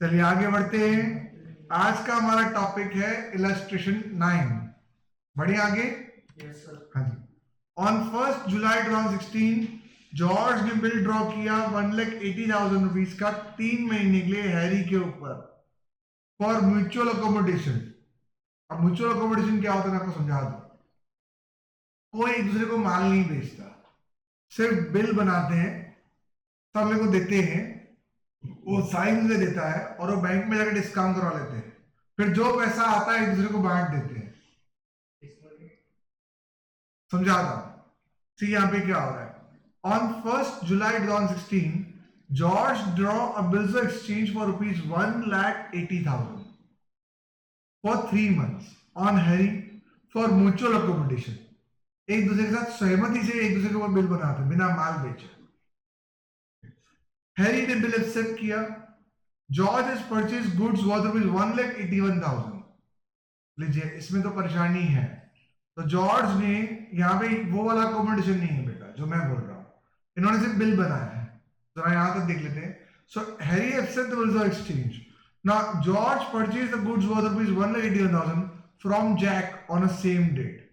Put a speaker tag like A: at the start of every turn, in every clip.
A: चलिए आगे बढ़ते हैं। आज का हमारा टॉपिक है इलस्ट्रेशन 9। बढ़िए आगे।
B: Yes sir.
A: हाँ जी। ऑन 1 जुलाई 2016 जॉर्ज ने बिल ड्रॉ किया 1,80,000 रुपीज का 3 महीने के लिए हैरी के ऊपर फॉर म्यूचुअल अकोमोडेशन। अब म्यूचुअल अकोमोडेशन क्या होता है मैं आपको समझा दूं। कोई एक दूसरे को माल नहीं बेचता, सिर्फ बिल बनाते हैं, सब लोग को देते हैं, वो साइन दे देता है और वो बैंक में जाकर डिस्काउंट करवा लेते हैं, फिर जो पैसा आता है एक दूसरे को बांट देते हैं। समझाता हूं। see यहाँ पे क्या हो रहा है। On 1 July 2016 George draw a bills of exchange for rupees 1,80,000 for 3 months on Harry for mutual accommodation. एक दूसरे के साथ सहमति से एक दूसरे के ऊपर बिल बनाते हैं बिना माल बेचे। हैरी ने बिल एक्सेप्ट किया। George has purchased goods worth rupees 1,81,000। लीजिए इसमें तो परेशानी है। तो जॉर्ज ने यहाँ पे वो वाला अकोमोडेशन नहीं है बेटा जो मैं बोल रहा हूँ, इन्होंने सिर्फ बिल बनाया है। जरा यहाँ तक देख लेते हैं। So Harry accept the bills of exchange. Now George purchase the goods worth rupees 1,81,000 from Jack on a same date.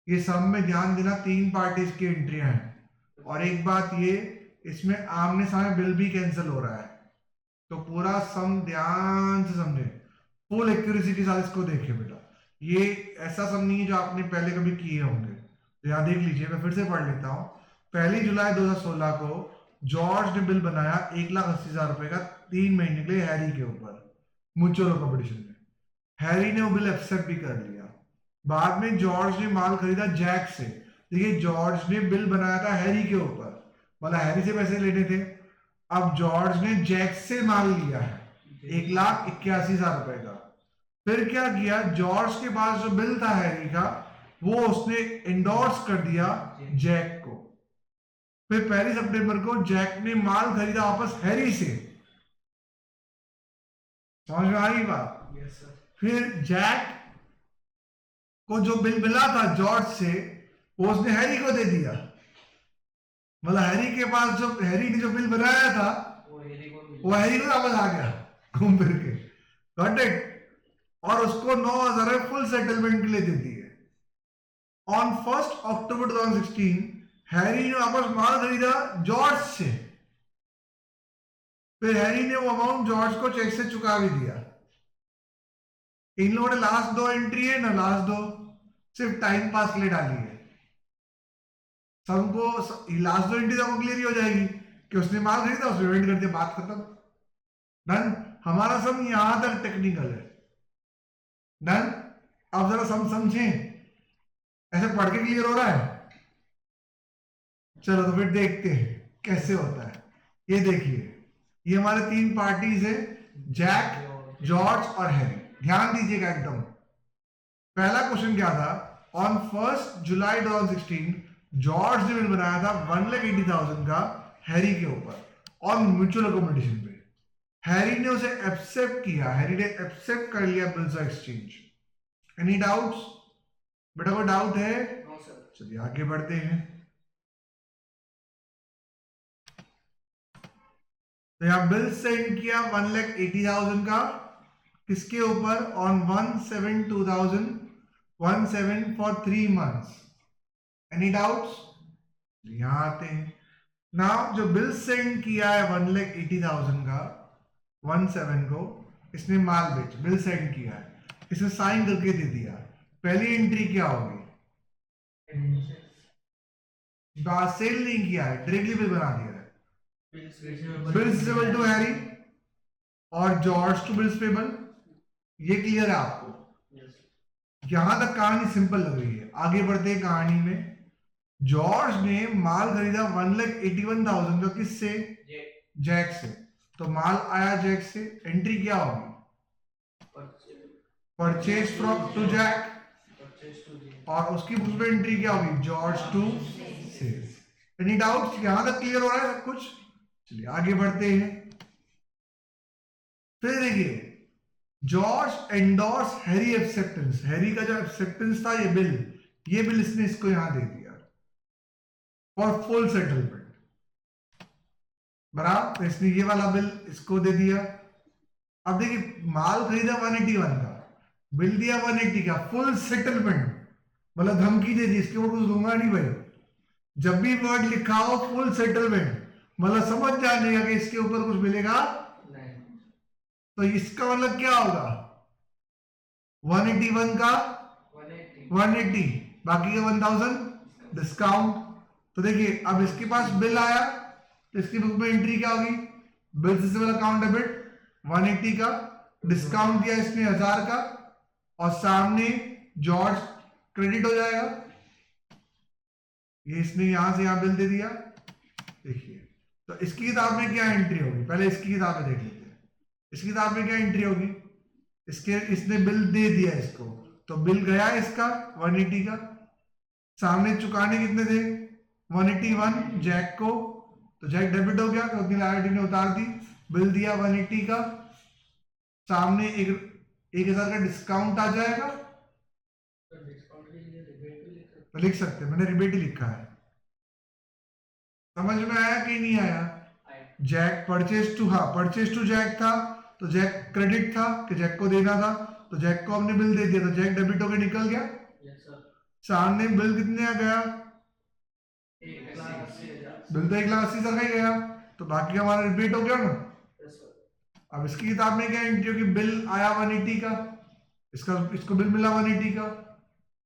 A: ये सब में ध्यान देना, 3 पार्टीज की एंट्रियां हैं और एक बात ये, इसमें आमने सामने बिल भी कैंसिल हो रहा है, तो पूरा सम ध्यान से समझे, फुल एक्यूरेसी के साथ इसको देखें बेटा। ये ऐसा सम नहीं है जो आपने पहले कभी किए होंगे। तो यहाँ देख लीजिए, मैं फिर से पढ़ लेता हूँ। 1 जुलाई 2016 को जॉर्ज ने बिल बनाया 1,80,000 रुपए का 3 महीने के लिए हैरी के ऊपर म्यूचुअल अकोमोडेशन में। हैरी ने वो बिल एक्सेप्ट भी कर लिया। बाद में जॉर्ज ने माल खरीदा जैक से। देखिए जॉर्ज ने बिल बनाया था हैरी के ऊपर, मतलब हैरी से पैसे लेने थे। अब जॉर्ज ने जैक से माल लिया है 1,81,000 रुपए का। फिर क्या किया, जॉर्ज के पास जो बिल था हैरी का वो उसने इंडोर्स कर दिया जैक को। फिर 1 सितंबर को जैक ने माल खरीदा वापस हैरी से। समझ में आ रही बात?
B: Yes sir.
A: फिर जैक को जो बिल मिला था जॉर्ज से वो उसने हैरी को दे दिया। मतलब हैरी के पास जो हैरी ने जो बिल बनाया था वो हैरी को वापस आ गया घूम फिर के। Got it? और उसको 9,000 फुल सेटलमेंट के लिए दे दिए। ऑन 1 अक्टूबर 2016 हैरी ने वापस माल खरीदा जॉर्ज से। फिर हैरी ने वो अमाउंट जॉर्ज को चेक से चुका भी दिया। इन लोगों ने लास्ट 2 एंट्री है ना, लास्ट 2 सिर्फ टाइम पास के लिए डाली है। सबको लास्ट 2 एंट्री सबको क्लियर ही हो जाएगी कि उसने माल खरीदा, उसने पेमेंट कर दिया, बात खत्म। डन। हमारा सब यहां तक टेक्निकल है। डन। अब जरा समझें, ऐसे पढ़ के क्लियर हो रहा है? चलो तो फिर देखते हैं कैसे होता है। ये देखिए, ये हमारे 3 पार्टीज है, जैक, जॉर्ज और हैरी। ध्यान दीजिएगा एकदम। पहला क्वेश्चन क्या था, ऑन 1 जुलाई 2016 जॉर्ज ने बिल बनाया था 1,80,000 का हैरी के ऊपर ऑन म्यूचुअल अकोमोडेशन पे। हैरी ने उसे एक्सेप्ट किया, हैरी ने एक्सेप्ट कर लिया bills of exchange. Any doubts? बेटा कोई डाउट है?
B: No sir.
A: चलिए आगे बढ़ते हैं। तो यहां बिल सेंड किया 1,80,000 का किसके ऊपर, on 1/7/2017 for 3 months। Any doubts? यहां आते हैं। नाउ जो बिल सेंड किया है 1,80,000 का 1/7 को, इसने माल बेच बिल सेंड किया है, इसने साइन करके दे दिया। पहली एंट्री क्या होगी, सेल नहीं किया है, डायरेक्टली बिल बना दिया है। बिल्स पेबल टू हैरी और जॉर्ज टू बिल्स पेबल। ये क्लियर है आपको? यहां तक कहानी सिंपल लग रही है। आगे बढ़ते हैं कहानी में। जॉर्ज ने माल खरीदा 1,81,000 का किससे, जैक से। तो माल आया जैक से, एंट्री क्या होगी, परचेज फ्रॉम टू जैक, और उसकी बुक में एंट्री क्या होगी, George to sales. Any doubts? यहां तक क्लियर हो रहा है सब कुछ? चलिए आगे बढ़ते हैं। फिर देखिए, George endorse Harry acceptance. Harry का जो एक्सेप्टेंस था, ये बिल इसने इसको यहां दे दिया फॉर फुल सेटलमेंट। बराबर, तो इसने ये वाला बिल इसको दे दिया। अब देखिए माल खरीदा 181 का, बिल दिया 180 का, फुल सेटलमेंट, मतलब धमकी दे दी इसके ऊपर कुछ दूंगा नहीं भाई। जब भी वर्ड लिखा हो फुल सेटलमेंट, मतलब समझ जाने का कि इसके ऊपर कुछ मिलेगा नहीं। तो इसका मतलब क्या होगा, 181 का 180, बाकी का 1000 डिस्काउंट। तो देखिए अब इसके पास बिल आया तो इसकी बुक में एंट्री क्या होगी, बिल रिसीवेबल अकाउंट डेबिट 180 का, डिस्काउंट दिया इसने 1000 का, और सामने जॉर्ज क्रेडिट हो जाएगा। ये इसने यहां से यहां बिल दे दिया। देखिए तो इसकी किताब में क्या एंट्री होगी, पहले इसकी किताब में देख लेते हैं। इसकी किताब में क्या एंट्री होगी, इसके इसने बिल दे दिया इसको, तो बिल गया इसका 180 का, सामने चुकाने कितने थे 181 जैक को, तो जैक डेबिट हो गया क्योंकि लायबिलिटी ने उतार दी, बिल दिया 180 का, सामने 1000 का डिस्काउंट आ जाएगा, तो लिख सकते हैं, मैंने रिबेट ही लिखा है। समझ में आया कि नहीं आया? जैक परचेज टू, हाँ परचेज टू जैक था तो जैक क्रेडिट था कि जैक को देना था, तो जैक को हमने बिल दे दिया, तो जैक डेबिट होकर निकल गया। सामने बिल कितने आ गया, बिल तो 1,80,000 का ही गया, तो बाकी हमारा रिपीट हो गया ना। अब इसकी किताब में क्या एंट्री होगी, बिल आया 180 का, इसको बिल मिला 180 का,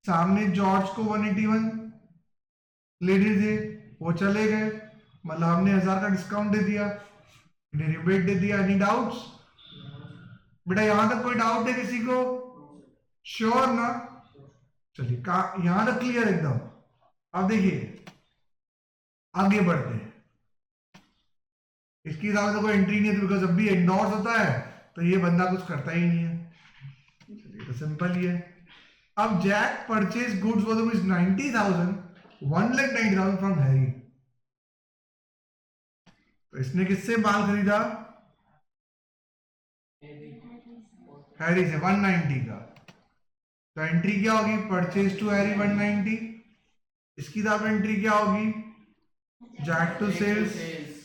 A: सामने जॉर्ज को 181 लेने थे, वो चले गए, मतलब हमने 1000 का डिस्काउंट दे दिया, रिबेट दे दिया। एनी डाउट्स बेटा, यहां तक कोई डाउट है किसी को? श्योर ना? चलिए यहां तक क्लियर एकदम। अब देखिए आगे बढ़ते हैं। इसकी हिसाब से कोई एंट्री नहीं है, तो जब भी एंडोर्स होता है तो ये बंदा कुछ करता ही नहीं है। चलिए तो सिंपल ही है। अब Jack purchase goods worth rupees 90,000, 1,90,000 from Harry. तो इसने किससे माल खरीदा, हैरी से 190 का, तो एंट्री क्या होगी, परचेज टू हैरी 190। इसकी दाब एंट्री क्या होगी, जैक टू सेल्स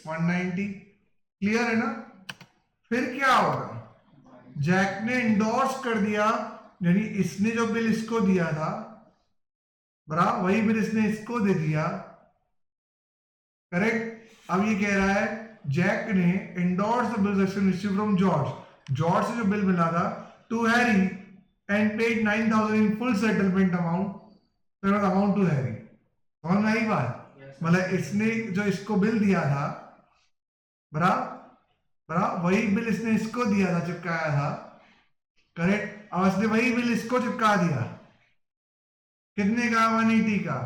A: 190। क्लियर है ना? फिर क्या होगा, जैक ने इंडोर्स कर दिया, यानी इसने जो बिल इसको दिया था बराबर वही बिल इसने इसको दे दिया, करेक्ट। अब ये कह रहा है जैक ने endorse the bill received from George, George से जो बिल मिला था to Harry and paid 9,000 in full settlement amount to Harry. समझ में आई बात? मतलब इसने जो इसको बिल दिया था बराबर वही बिल इसने इसको दिया था, चिपकाया था, करेक्ट। और इसने वही बिल इसको चिपका दिया, कितने का, 180 का,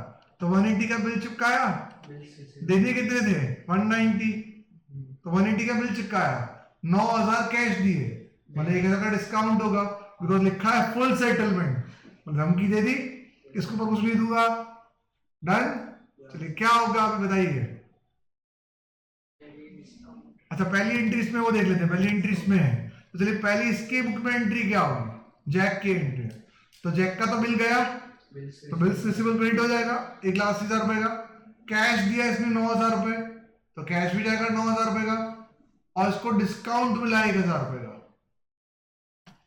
A: तो 180 का बिल चिपकाया, देने कितने थे 190, तो 180 का बिल चिपकाया, 9,000 कैश दिए, मतलब 1,000 का डिस्काउंट होगा बिकॉज लिखा है फुल सेटलमेंट, धमकी दे दी इसको ऊपर कुछ नहीं दूंगा। डन। चलिए क्या होगा आप बताइए। अच्छा पहली एंट्री इसमें वो देख लेते हैं, पहली एंट्री इसमें है, तो चलिए पहली इसके बुक में एंट्री क्या होगी, जैक की एंट्री। तो जैक का तो बिल गया, तो बिल रिसीवेबल क्रेडिट हो जाएगा 1,80,000 रुपए का, कैश दिया इसने 9,000 रुपए, तो कैश भी जाएगा 9,000 रुपए का, और इसको डिस्काउंट मिला 1,000 रुपए का।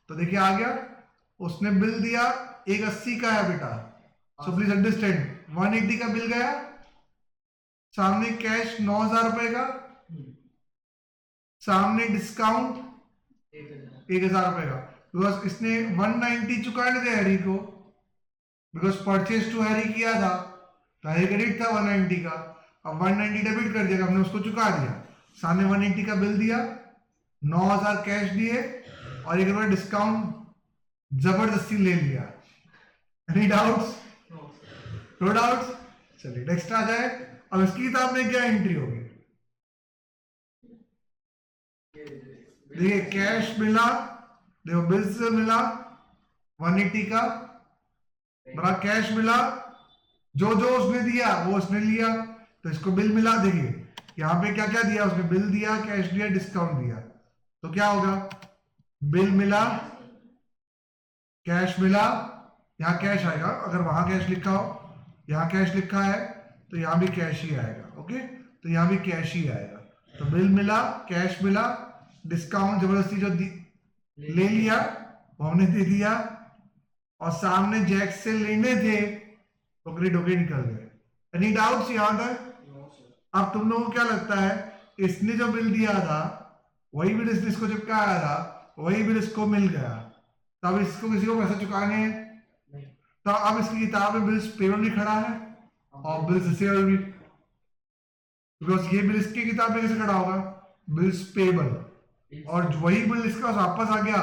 A: तो देखिए आ गया, उसने बिल दिया 180 का है बेटा, सो प्लीज अंडरस्टैंड 180 का बिल गया, सामने कैश 9,000 रुपए का, सामने डिस्काउंट 1,000 रुपए का, बिकॉज इसने 190 चुकाने थे हैरी को, बिकॉज परचेज टू हैरी किया था, तो हैरी क्रेडिट था 190 का, अब 190 डेबिट कर दिया, हमने उसको चुका दिया, सामने 180 का बिल दिया, 9,000 कैश दिए, और 1 रुपया डिस्काउंट जबरदस्ती ले लिया। Any doubts? No doubts. चलिए नेक्स्ट आ जाए। अब इसकी किताब में क्या एंट्री होगी, देखिए कैश मिला, देखो बिल से मिला 180 का, बड़ा कैश मिला, जो जो उसने दिया वो उसने लिया, तो इसको बिल मिला। देखिए यहां पे क्या क्या दिया उसने, बिल दिया, कैश दिया, डिस्काउंट दिया, तो क्या होगा, बिल मिला, कैश मिला, यहां कैश आएगा, अगर वहां कैश लिखा हो, यहां कैश लिखा है तो यहां भी कैश ही आएगा, ओके, तो यहां भी कैश ही आएगा। तो बिल मिला, कैश मिला, डिस्काउंट जबरदस्ती जो ले लिया, वो हमने दे दिया, और सामने जैक से लेने थे तो क्रेडिट होके निकल गए। एनी डाउट्स यहां तक? अब तुम लोगों को क्या लगता है, इसने जो बिल दिया था वही बिल इसने इसको चिपकाया था, वही बिल इसको मिल गया, तब इसको किसी को पैसा चुकाने हैं, तो अब इसकी किताब में बिल्स पेबल भी खड़ा है और बिल्स रिसीवेबल भी, बिकॉज ये बिल इसकी किताब में कैसे खड़ा होगा, बिल्स पेबल, और वही बिल इसका पास वापस आ गया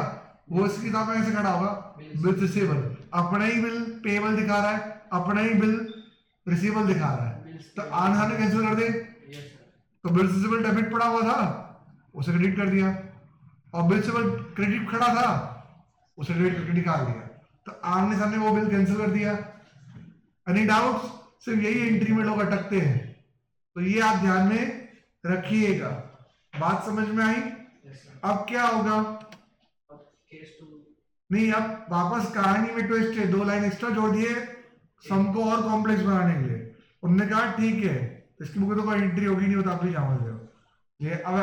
A: वो इसकी किताब में कैसे खड़ा होगा, बिल्स रिसीवेबल। अपना ही बिल पेबल दिखा रहा है, अपना ही बिल रिसीवेबल दिखा रहा है, तो आन हाने कैंसिल कर दे, तो बिल्स रिसीवेबल डेबिट पड़ा हुआ था उसे क्रेडिट कर दिया, और बिल रिसीवेबल क्रेडिट खड़ा था उसे क्रेडिट करके निकाल दिया, तो आमने सामने वो बिल कैंसिल कर दिया। Any doubts? सिर्फ यही एंट्री में लोग अटकते हैं, तो ये आप ध्यान में रखिएगा। बात समझ में आई? अब क्या होगा, नहीं अब वापस कहानी में ट्विस्ट है, 2 लाइन एक्स्ट्रा जोड़ दिए सम को और कॉम्प्लेक्स बनाने के लिए। उन्होंने कहा ठीक है, इसकी बुक में तो कोई एंट्री होगी नहीं, वो तो आप ही जान रहे हो। ये अब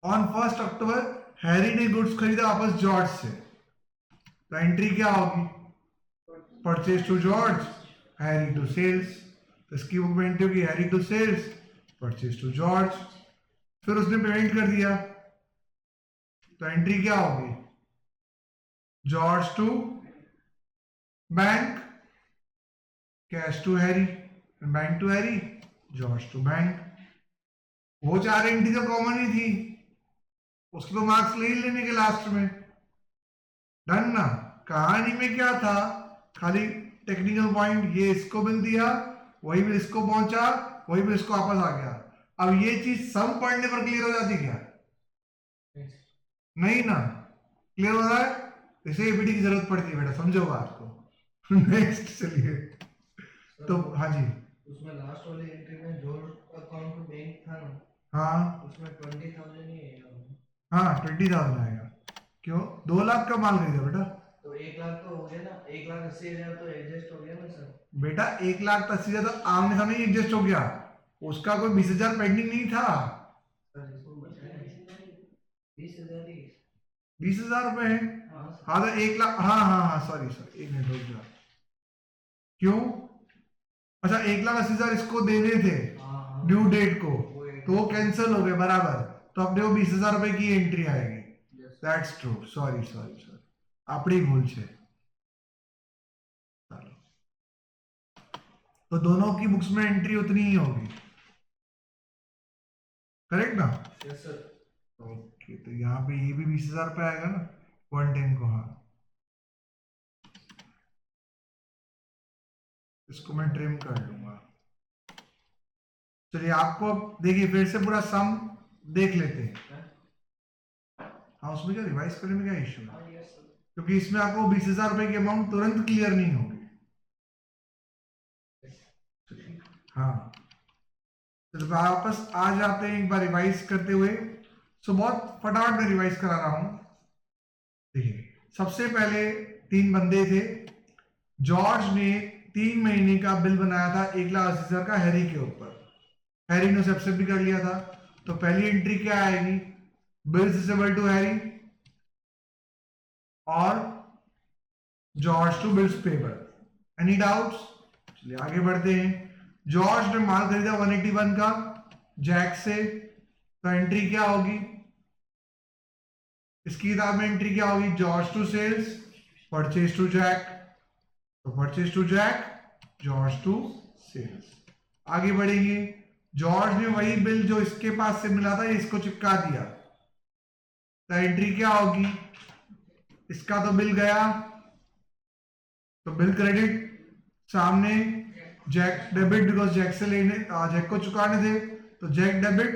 A: ऑन 1 अक्टूबर हैरी ने गुड्स खरीदा वापस जॉर्ज से, तो एंट्री क्या होगी, purchase to George, Harry to sales, तो इसकी बुक में एंट्री होगी Harry to sales, purchase to George, फिर उसने पेमेंट कर दिया, तो एंट्री क्या होगी, George to bank, cash to Harry, bank to Harry, George to bank. वो 4 एंट्री तो कॉमन ही थी, उसके तो मार्क्स ले ही लेने के लास्ट में, डन ना। कहानी में क्या था, खाली टेक्निकल पॉइंट, ये इसको बिल दिया, वही बिल इसको पहुंचा, वही बिल इसको वापस आ गया। अब ये चीज सम पढ़ने पर क्लियर हो जाती क्या, नहीं ना, क्लियर हो रहा है, इसे एबीडी की जरूरत पड़ती है बेटा, समझो बात को। नेक्स्ट चलिए, तो हाँ जी,
B: उसमें लास्ट वाली एंट्री में जो अकाउंट में बैंक था ना,
A: हाँ
B: उसमें 20,000 ही है,
A: हाँ 20,000 आएगा, क्यों 2 लाख का माल खरीदा बेटा,
B: तो 1 लाख तो हो गया ना, 1,80,000 तो एडजस्ट हो गया ना सर।
A: बेटा 1,80,000 तो आमने सामने ही एडजस्ट हो गया, उसका कोई 20,000 पेंडिंग नहीं था,
B: सर इसको बताया 20,000 ही
A: 20,000 रुपए है,
B: हाँ
A: हाँ तो 1 लाख, हाँ हाँ हाँ सॉरी सॉरी, 1 मिनट रुक जा, क्यों, अच्छा 1,80,000 इसको देने थे
B: हाँ
A: ड्यू डेट को,
B: वो एक-
A: तो वो कैंसिल हो गए बराबर, तो अपने को 20,000 रुपए की एंट्री आएगी,
B: Yes.
A: That's true, sorry sorry sorry, अपनी भूल से, तो दोनों की बुक्स में एंट्री उतनी ही होगी, करेक्ट ना?
B: Yes sir.
A: ओके, तो यहाँ पे ये भी 20,000 रुपए आएगा ना, 110 को, हाँ इसको मैं ट्रिम कर लूंगा। चलिए आपको अब देखिए फिर से पूरा सम देख लेते हैं, हाँ उसमें क्या रिवाइज करने में क्या इश्यू है,
B: हाँ यस सर।
A: क्योंकि इसमें आपको 20,000 रुपए की अमाउंट तुरंत क्लियर नहीं होगी। हाँ तो वापस आ जाते हैं एक बार रिवाइज करते हुए, सो बहुत फटाफट में रिवाइज करा रहा हूं। देखिए सबसे पहले 3 बंदे थे, जॉर्ज ने 3 महीने का बिल बनाया था 1,80,000 का हैरी के ऊपर, हैरी ने सबसे भी कर लिया था, तो पहली एंट्री क्या आएगी, बिल्स रिसीवेबल टू हैरी और George to bills payable. Any doubts? चलिए आगे बढ़ते हैं। जॉर्ज ने माल खरीदा 181 का जैक से, तो एंट्री क्या होगी, इसकी किताब में एंट्री क्या होगी, George to sales, purchase to Jack, तो purchase to Jack, George to sales. आगे बढ़ेंगे, जॉर्ज ने वही बिल जो इसके पास से मिला था इसको चिपका दिया, तो एंट्री क्या होगी, इसका तो बिल गया, तो बिल क्रेडिट, सामने जैक डेबिट, बिकॉज जैक से लेने जैक को चुकाने थे, तो जैक डेबिट,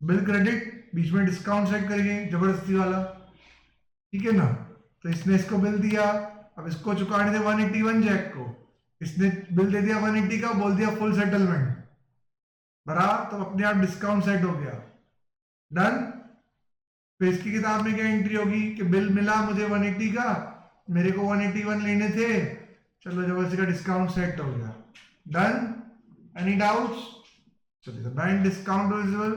A: बिल क्रेडिट, बीच में डिस्काउंट सेट करेंगे जबरदस्ती वाला, ठीक है ना। तो इसने इसको बिल दिया, अब इसको चुकाने थे 181 जैक को, इसने बिल दे दिया 180 का, बोल दिया फुल सेटलमेंट, बराबर, तो अपने आप डिस्काउंट सेट हो गया, डन। फिर इसकी किताब में क्या एंट्री होगी कि बिल मिला मुझे 180 का, मेरे को 181 लेने थे, चलो जबरदस्ती का डिस्काउंट सेट हो गया, डन। Any doubts? चलिए बैंक डिस्काउंट विजिबल।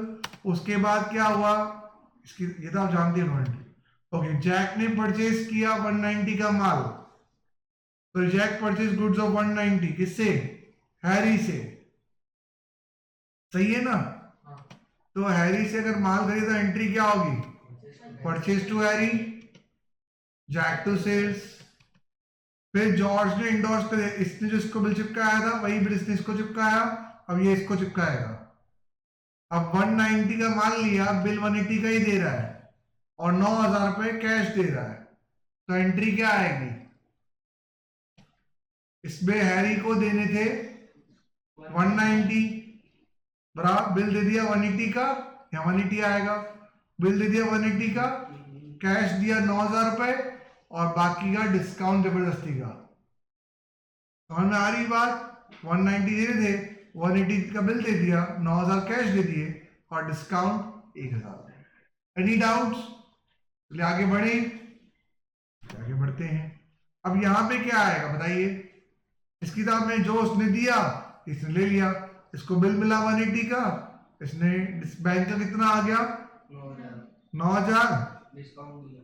A: उसके बाद क्या हुआ, इसकी ये तो आप जानते हैं, ओके, जैक ने परचेज किया 190 का माल, तो जैक परचेज गुड्स ऑफ 190 किससे? हैरी से, सही है ना?
B: हाँ
A: तो हैरी से अगर माल खरीदा एंट्री क्या होगी? Purchase to Harry, Jack to sales. फिर जॉर्ज ने इंडोर्स कर, इसने जो इसको बिल चिपकाया था वही बिल इसने इसको चिपकाया, अब ये इसको चिपकाएगा। अब 190 का माल लिया, बिल 180 का ही दे रहा है और 9,000 रुपए कैश दे रहा है, तो एंट्री क्या आएगी? इसमें हैरी को देने थे 190, बराबर बिल दे दिया 180 का, या 180 आएगा। बिल दे दिया 180 का, कैश दिया 9,000 रुपए और बाकी का डिस्काउंट जबरदस्ती का। समझ में आ रही बात? 190 दे रहे थे, 180 का बिल दे दिया, 9,000 कैश दे दिए और डिस्काउंट 1,000। Any doubts? चलिए आगे बढ़े, आगे बढ़ते हैं। अब यहां पे क्या आएगा बताइए? इस किताब में जो उसने दिया इसने ले लिया, इसको बिल मिला 180 का, इसने बैंक का कितना आ गया? 9,000
B: डिस्काउंट दिया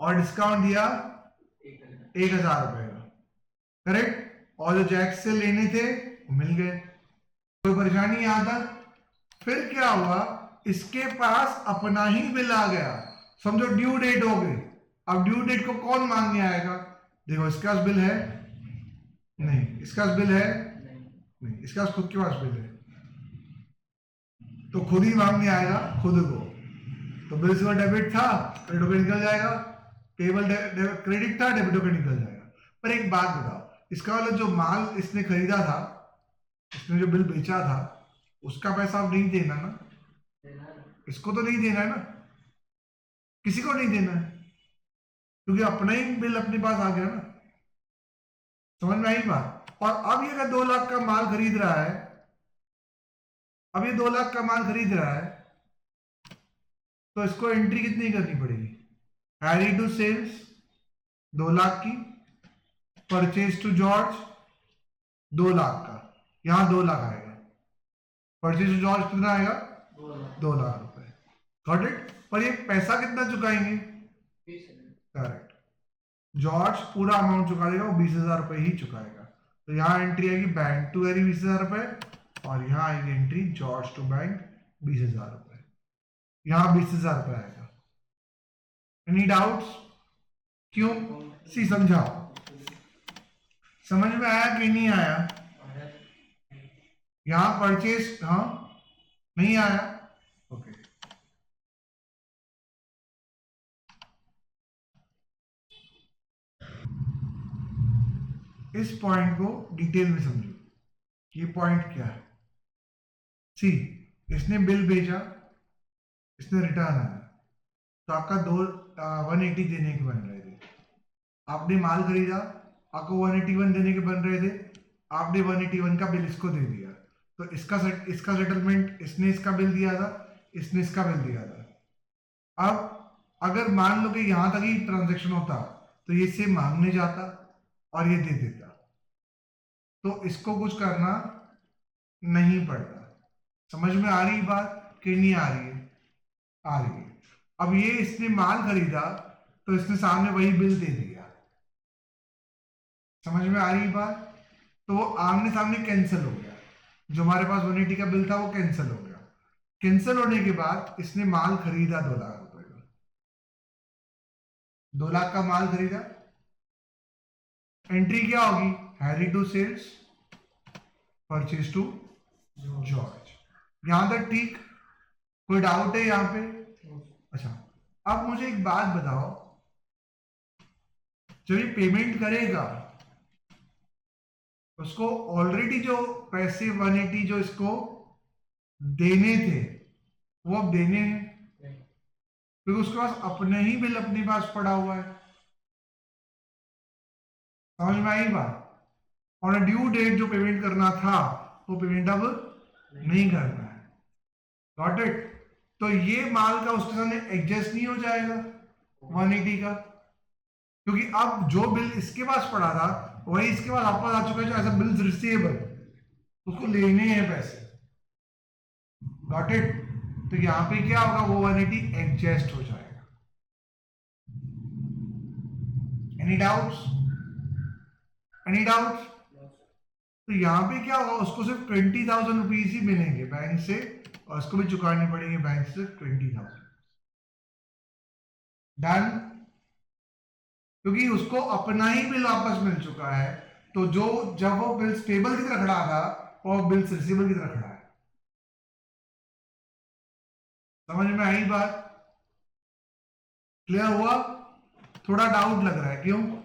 A: और डिस्काउंट दिया
B: 1,000।
A: 1,000 रुपए का, करेक्ट। और जो जैक से लेने थे वो मिल गए, कोई परेशानी यहां तक? फिर क्या हुआ? इसके पास अपना ही बिल आ गया, समझो ड्यू डेट हो गई। अब ड्यू डेट को कौन मांगने आएगा? देखो इसके पास बिल है नहीं, इसका पास बिल है नहीं, इसका पास खुद के पास बिल है, तो खुद ही मांगने आएगा खुद को। तो बिल से डेबिट था, क्रेडिट होकर निकल जाएगा, पेबल क्रेडिट था, डेबिट होकर निकल जाएगा। पर एक बात बताओ, इसका वाला जो माल इसने खरीदा था, इसने जो बिल बेचा था, उसका पैसा आप नहीं देना ना, इसको तो नहीं देना है ना, किसी को नहीं देना है, क्योंकि अपना ही बिल अपने पास आ गया ना। समझ में आई बात? और अब ये अगर 2 लाख का माल खरीद रहा है, अब ये 2 लाख का माल खरीद रहा है, तो इसको एंट्री कितनी करनी पड़ेगी? हैरी टू सेल्स 2 लाख की, परचेज टू जॉर्ज 2 लाख का, यहां 2 लाख आएगा, परचेज टू जॉर्ज कितना आएगा? 2 लाख रुपए, गॉट इट। पर ये पैसा कितना चुकाएंगे? करेक्ट, जॉर्ज पूरा अमाउंट चुका देगा, वो 20,000 रुपए ही चुकाएगा। तो यहाँ एंट्री आएगी बैंक टू हैरी 20,000 रुपए, और यहाँ आएगी एंट्री जॉर्ज टू बैंक 20,000 रुपए, यहाँ 20,000 रुपए आएगा। Any doubts? क्यों? सी समझाओ, समझ में आया कि नहीं आया? यहां परचेज, हाँ नहीं आया, ओके। इस पॉइंट को डिटेल में समझो, ये पॉइंट क्या है। सी, इसने बिल भेजा, इसने रिटर्न आया, तो आपका 180 देने के बन रहे थे। आपने माल खरीदा, आपको 181 देने के बन रहे थे, आपने 181 का बिल इसको दे दिया, तो इसका सेटलमेंट, इसने इसका बिल दिया था, इसने इसका बिल दिया था। अब अगर मान लो कि यहां तक ही ट्रांजैक्शन होता, तो ये इससे मांगने जाता और ये दे देता, तो इसको कुछ करना नहीं पड़ता। समझ में आ रही बात कि नहीं आ रही है? आ रही है। अब ये इसने माल खरीदा, तो इसने सामने वही बिल दे दिया, समझ में आ रही बात? तो वो आमने सामने कैंसिल हो गया, जो हमारे पास 180 का बिल था वो कैंसिल हो गया। कैंसिल होने के बाद इसने माल खरीदा 2 लाख रुपए का, 2 लाख का माल खरीदा, एंट्री क्या होगी? Harry to sales, purchase to George. यहां तक ठीक? कोई डाउट है यहां पे? अच्छा, अब मुझे एक बात बताओ, जब ये पेमेंट करेगा, उसको ऑलरेडी जो पैसे 180 जो इसको देने थे वो अब देने हैं, क्योंकि उसके पास अपने ही बिल अपने पास पड़ा हुआ है। समझ में आई बात? और ड्यू डेट जो पेमेंट करना था वो पेमेंट अब नहीं करना है, गॉट इट। तो ये माल का उसके सामने एडजस्ट नहीं हो जाएगा 180 का, क्योंकि अब जो बिल इसके पास पड़ा था वही इसके पास वापस आ चुका है, जो एज अ बिल्स रिसीवेबल, उसको लेने हैं पैसे, गॉट इट। तो यहां पे क्या होगा? वो 180 एडजस्ट हो जाएगा, एनी डाउट्स? Any doubts? तो यहाँ पे क्या होगा, उसको सिर्फ 20,000 रुपीज ही मिलेंगे बैंक से, और उसको भी चुकाने पड़ेंगे बैंक से 20,000। डन? क्योंकि उसको अपना ही बिल वापस मिल चुका है, तो जो जब वो बिल पेबल की तरह खड़ा था, वो बिल रिसीवेबल की तरह खड़ा है। समझ में आई बात? क्लियर हुआ? थोड़ा डाउट लग रहा है, क्यों?